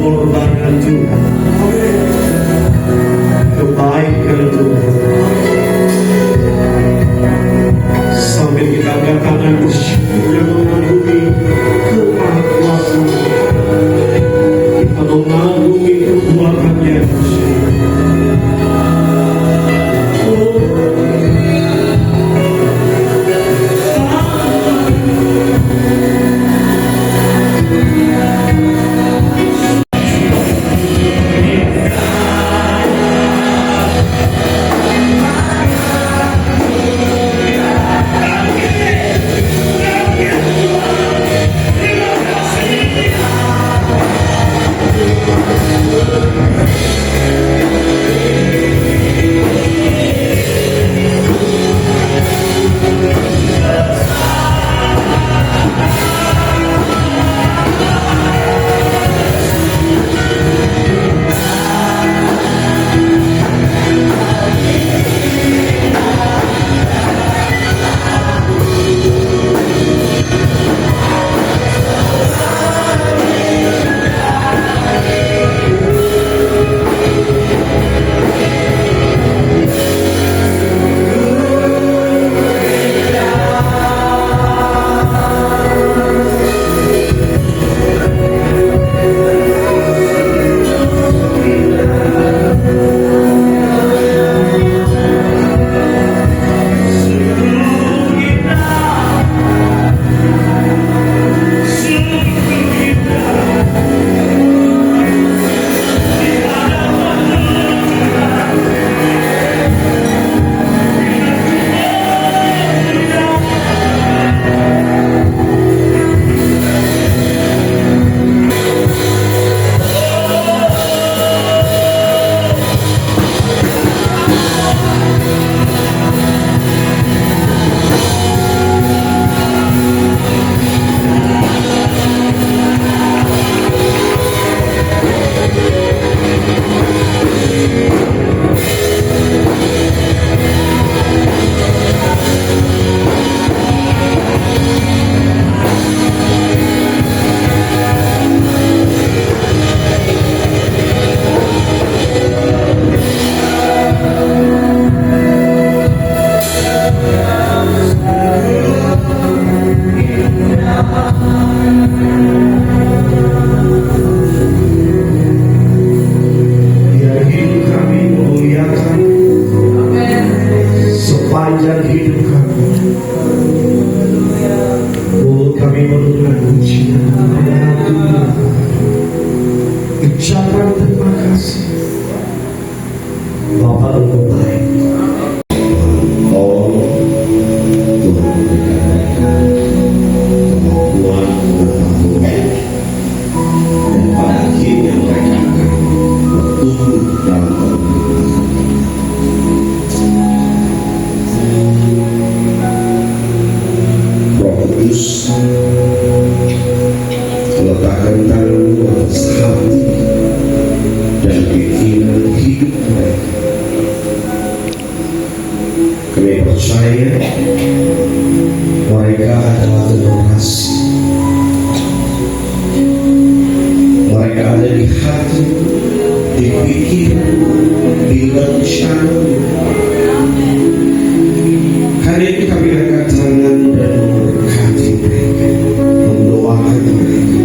pengorbanan Tuhan, kebaikan Tuhan, sampai kita angkat tangan bersyukur dan mengagumi kemahakuasaan, kita mengagumi perbuatannya. Ucapan terima kasih Bapak Engkau baik. Oh Tuhan berikan kemampuan dan pada akhirnya mereka akan bertumbuh dalam Roh Kudus meletakkan tanganmu atas hati dan keinginan hidup mereka. Kami percaya mereka adalah generasi, mereka ada di hati, di pikiran, di rencana. Hari ini kami angkat tangan dan memberkati mereka, mendoakan mereka.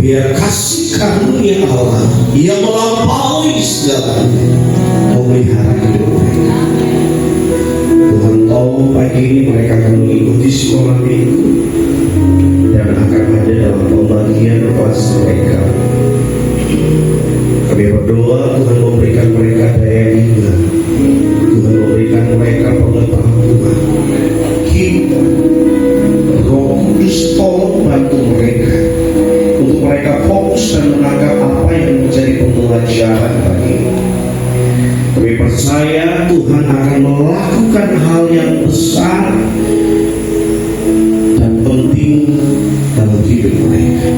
Biar kasih karunia Allah yang melampaui segalanya memelihara hidup mereka. Tuhan tahu pagi ini mereka akan mengikuti sekolah minggu dan akan ada dalam pembagian kelas mereka. Kami berdoa Tuhan memberikan mereka daya ingat, Tuhan memberikan mereka pengetahuan. Kita Roh Kudus tolong bantu mereka untuk mereka fokus dan menangkap apa yang menjadi pembelajaran pagi ini. Kami percaya Tuhan akan melakukan hal yang besar dan penting dalam hidup mereka.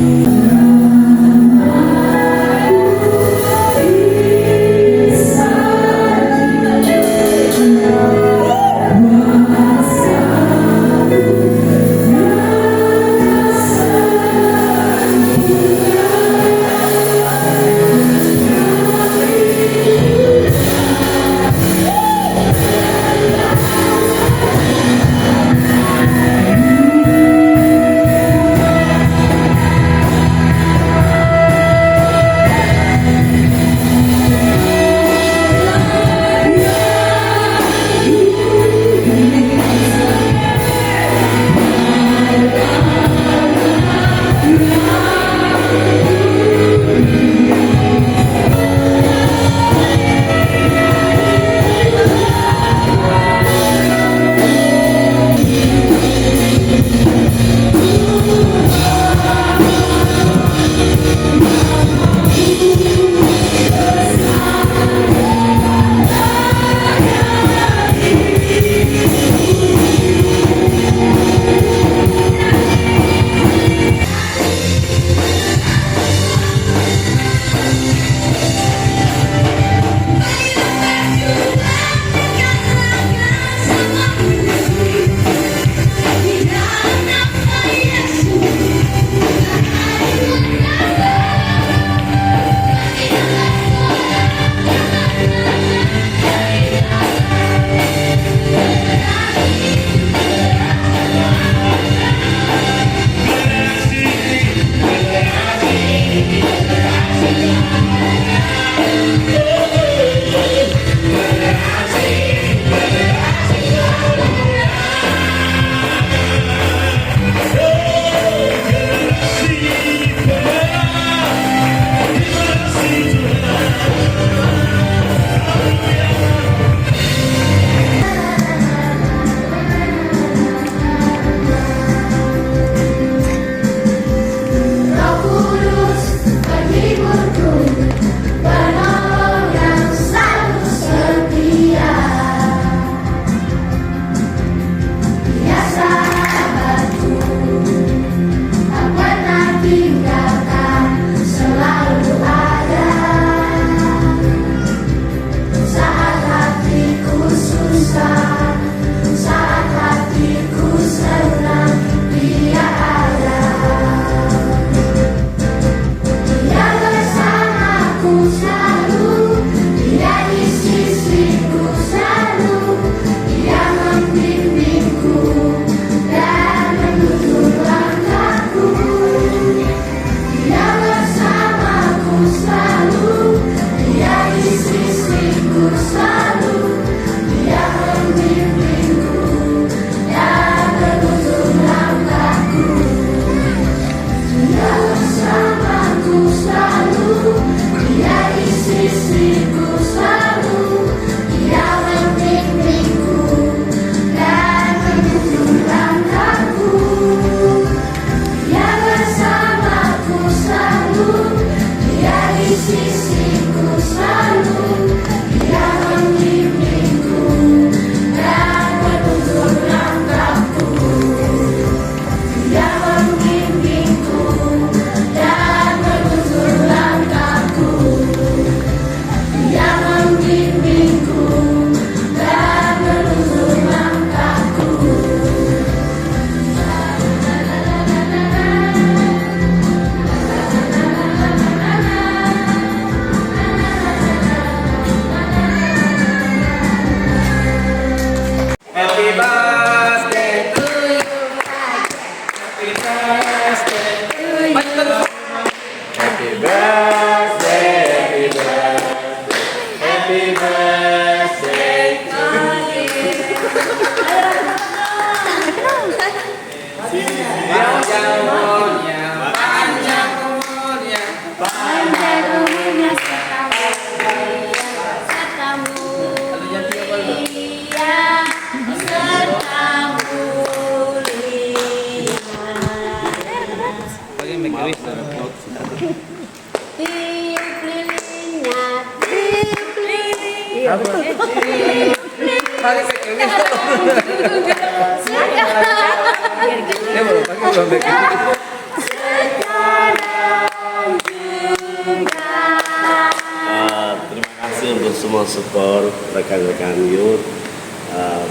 Terima kasih untuk semua support rekan-rekan youth,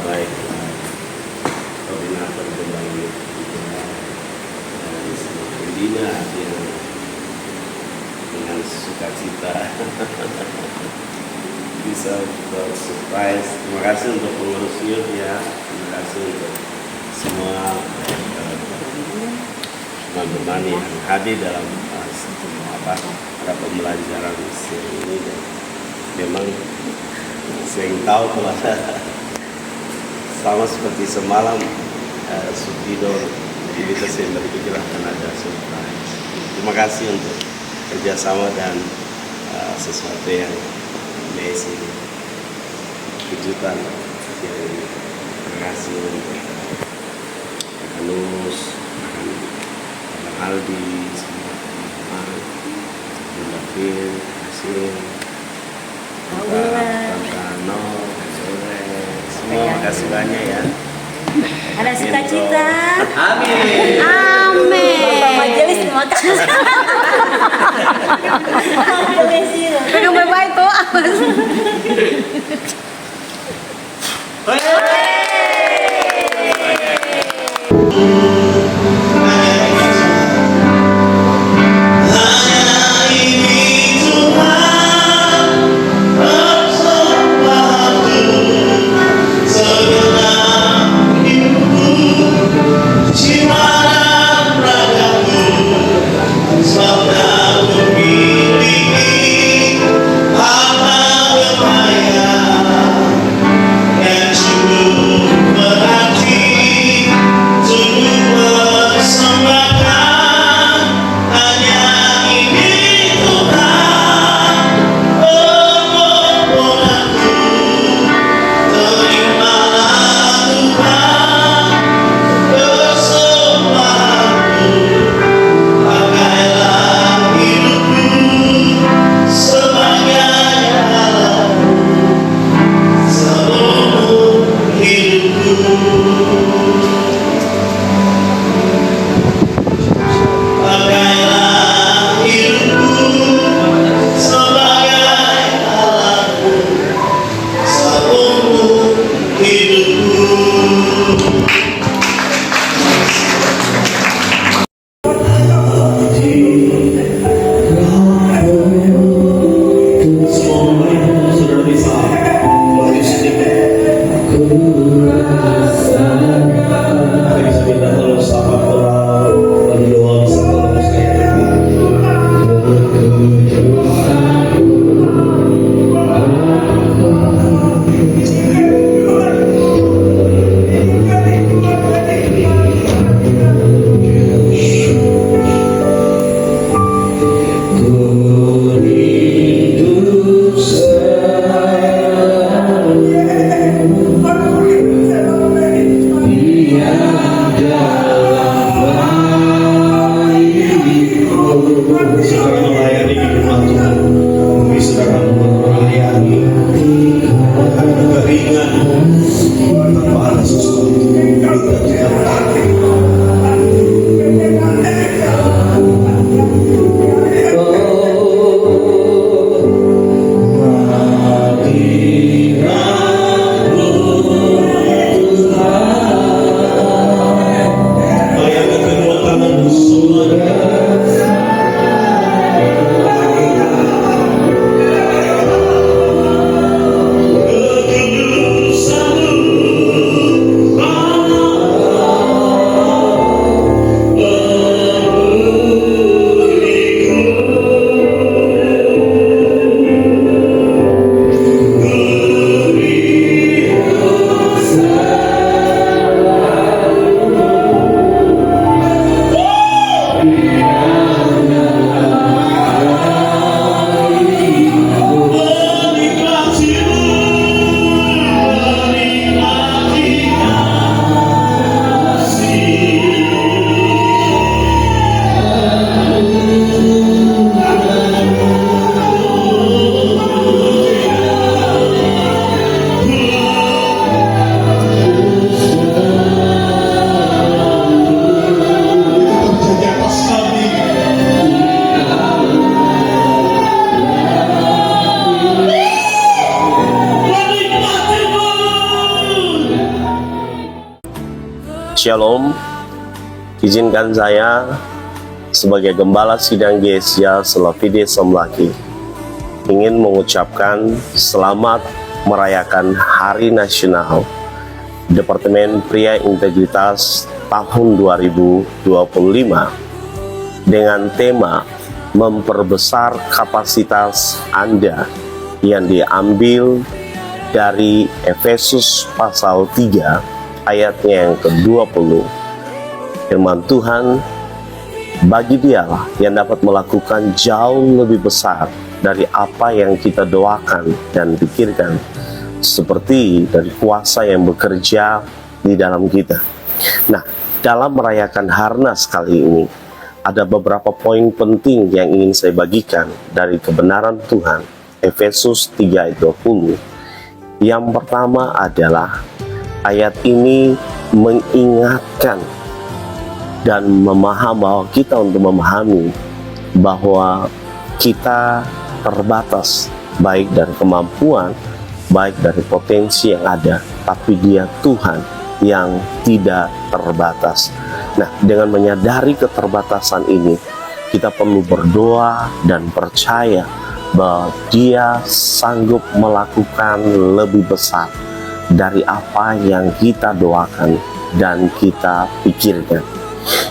baik koordinator Kembang Youth dan semua pembina yang dengan sukacita bisa bersurprise. Terima kasih untuk pengurus youth ya, terima kasih untuk semua teman-teman yang hadir dalam para pembelajaran siang ini. Dan memang saya ingin tahu kalau sama seperti semalam Sukido kita saya berpikir akan ada surprise. Terima kasih untuk kerjasama dan sesuatu yang amazing, kejutan. Terima kasih untuk Kanus, Bang Aldi, David, Hasil, Tantano, semua makasih banyak ya. Ada sukacita. Amin. Amin. Majelis terima kasih. Yang berbaik tuh amas. Selalu memiliki Shalom, izinkan saya sebagai Gembala Sidang GSIA Selavide Semlaki ingin mengucapkan selamat merayakan Hari Nasional Departemen Pria Integritas tahun 2025 dengan tema memperbesar kapasitas Anda yang diambil dari Efesus pasal 3 ayatnya yang ke-20. Firman Tuhan, bagi Dialah yang dapat melakukan jauh lebih besar dari apa yang kita doakan dan pikirkan, seperti dari kuasa yang bekerja di dalam kita. Nah, dalam merayakan Harnas kali ini, ada beberapa poin penting yang ingin saya bagikan dari kebenaran Tuhan, Efesus 3 ayat 20. Yang pertama adalah ayat ini mengingatkan dan memahami kita untuk memahami bahwa kita terbatas, baik dari kemampuan, baik dari potensi yang ada, tapi Dia Tuhan yang tidak terbatas. Nah, dengan menyadari keterbatasan ini, kita perlu berdoa dan percaya bahwa Dia sanggup melakukan lebih besar dari apa yang kita doakan dan kita pikirkan.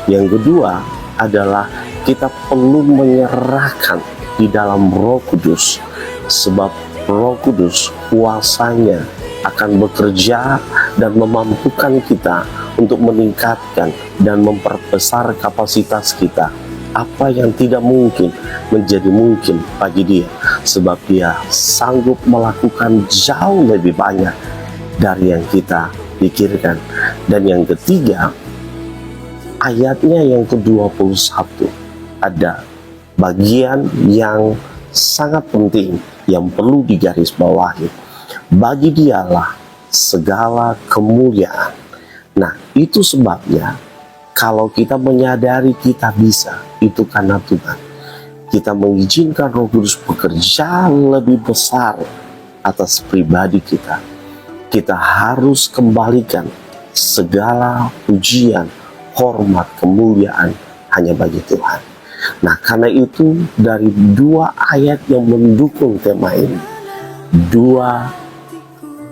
Yang kedua adalah kita perlu menyerahkan di dalam Roh Kudus, sebab Roh Kudus kuasanya akan bekerja dan memampukan kita untuk meningkatkan dan memperbesar kapasitas kita. Apa yang tidak mungkin menjadi mungkin bagi Dia, sebab Dia sanggup melakukan jauh lebih banyak dari yang kita pikirkan. Dan yang ketiga, ayatnya yang ke-21 ada bagian yang sangat penting yang perlu digarisbawahi. Bagi Dialah segala kemuliaan. Nah, itu sebabnya kalau kita menyadari kita bisa, itu karena Tuhan. Kita mengizinkan Roh Kudus bekerja lebih besar atas pribadi kita. Kita harus kembalikan segala pujian, hormat, kemuliaan hanya bagi Tuhan. Nah, karena itu dari dua ayat yang mendukung tema ini, dua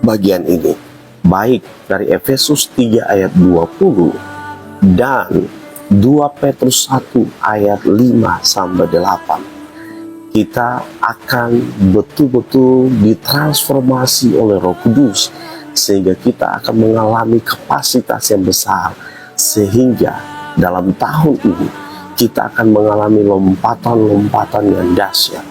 bagian ini, baik dari Efesus 3 ayat 20 dan 2 Petrus 1 ayat 5-8, kita akan betul-betul ditransformasi oleh Roh Kudus, sehingga kita akan mengalami kapasitas yang besar, sehingga dalam tahun ini kita akan mengalami lompatan-lompatan yang dahsyat,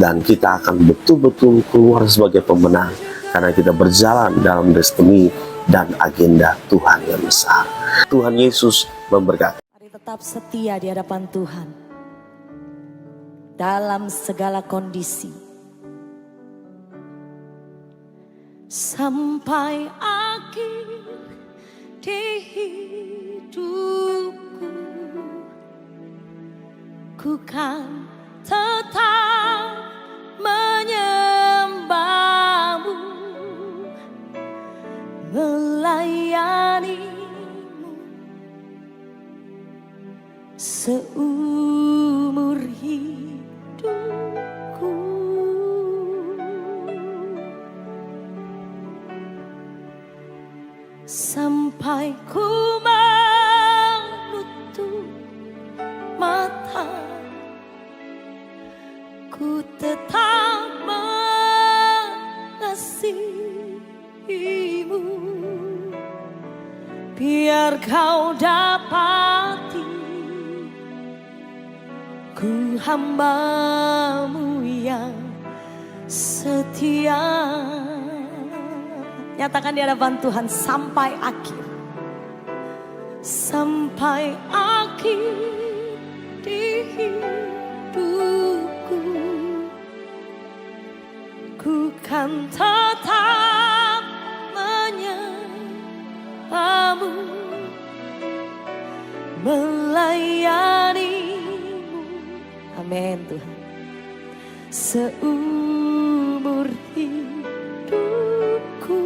dan kita akan betul-betul keluar sebagai pemenang karena kita berjalan dalam destiny dan agenda Tuhan yang besar. Tuhan Yesus memberkati. Mari tetap setia di hadapan Tuhan dalam segala kondisi. Sampai akhir di hidupku, ku kan tetap menyembahmu, melayanimu seumur hidupku. Sampai ku menutup mata, ku tetap mengasihimu, biar kau dapati ku hamba-Mu yang setia. Nyatakan di hadapan Tuhan sampai akhir. Sampai akhir di hidupku, ku kan tetap menyembahmu, melayanimu. Amin Tuhan. Seumur hidupku.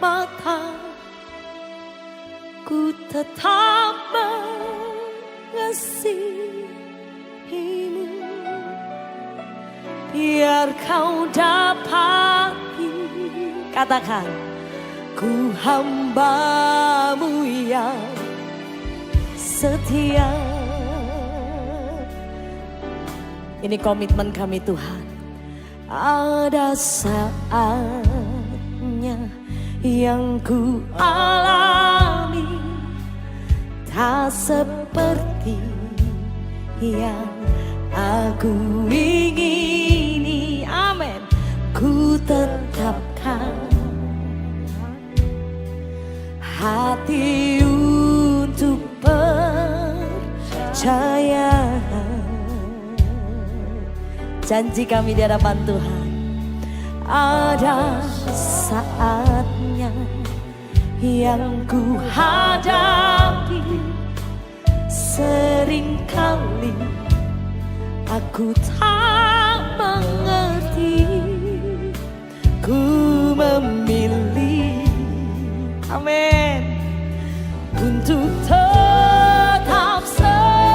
mata, ku tetap mengasihimu. Biar kau dapati, katakan, ku hambamu yang setia. Ini komitmen kami Tuhan. Ada saatnya yang ku alami tak seperti yang aku ingini. Amin. Ku tetapkan hati untuk percaya. Janji kami di hadapan Tuhan. Ada saatnya yang ku hadapi, seringkali aku tak mengerti. Ku memilih, amin, untuk tetap setia.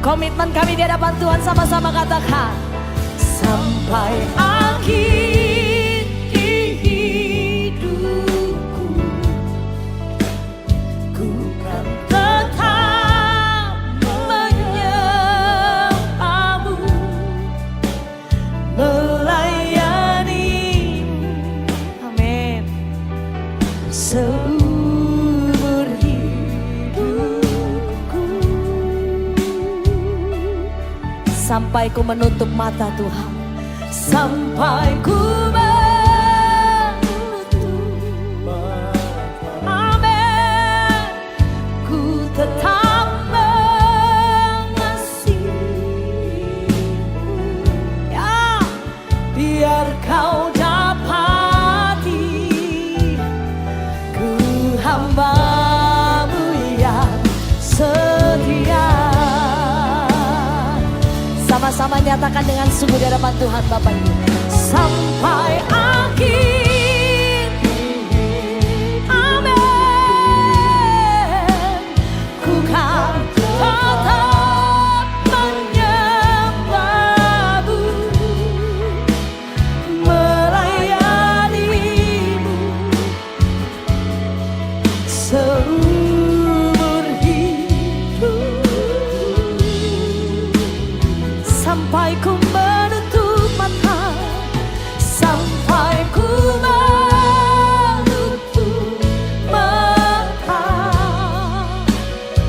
Komitmen kami di hadapan Tuhan, sama-sama katakan, sampai akhir hidupku, ku kan tetap menyembahmu, melayanimu, amin, seumur hidupku. Sampai ku menutup mata Tuhan, sampai ku menutup mata, amin, ku tetap mengasihimu. Ya, biar kau dapati, ku hambamu yang setia. Sama-sama nyatakan dengan sungguh di hadapan Tuhan Bapak Ibu. Sampai akhir, amin, ku kan tetap menyembahmu, melayanimu, seumur hidup. Sampai ku menutup mata, sampai ku menutup mata,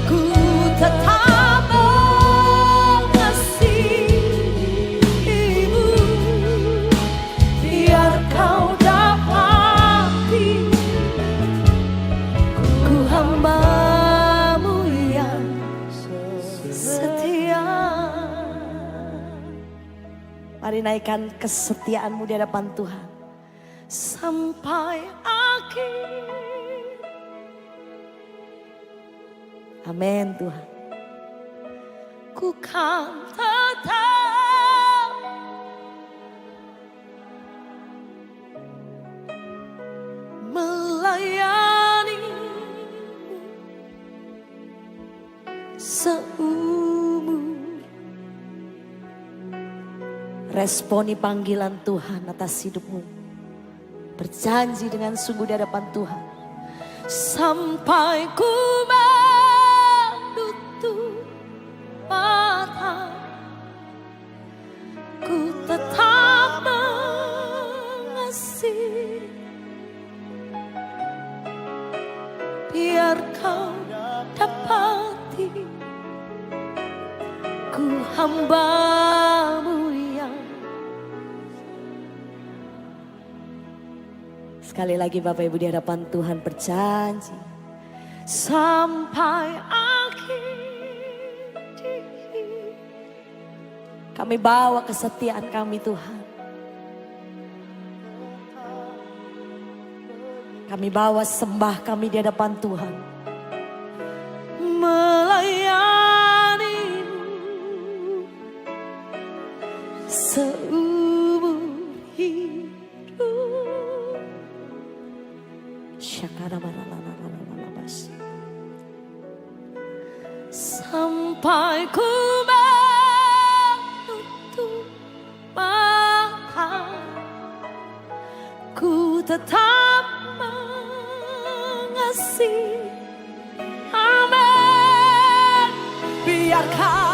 ku tetap mengasihimu. Biar kau dapati, ku hambamu yang setia. Mari naikkan kesetiaanmu di hadapan Tuhan. Sampai akhir. Amin Tuhan. Ku kan tetap melayanimu seumur. Responi panggilan Tuhan atas hidupmu. Berjanji dengan sungguh di hadapan Tuhan. Sampai ku menutup mata, ku tetap mengasihi. Biar kau dapati, ku hambamu yang. Sekali lagi Bapak Ibu di hadapan Tuhan berjanji, sampai akhir kami bawa kesetiaan kami Tuhan. Kami bawa sembah kami di hadapan Tuhan. Melayanimu seumur hidup. sampai ku menutup mata, ku tetap mengasihi. Amin. Biarkan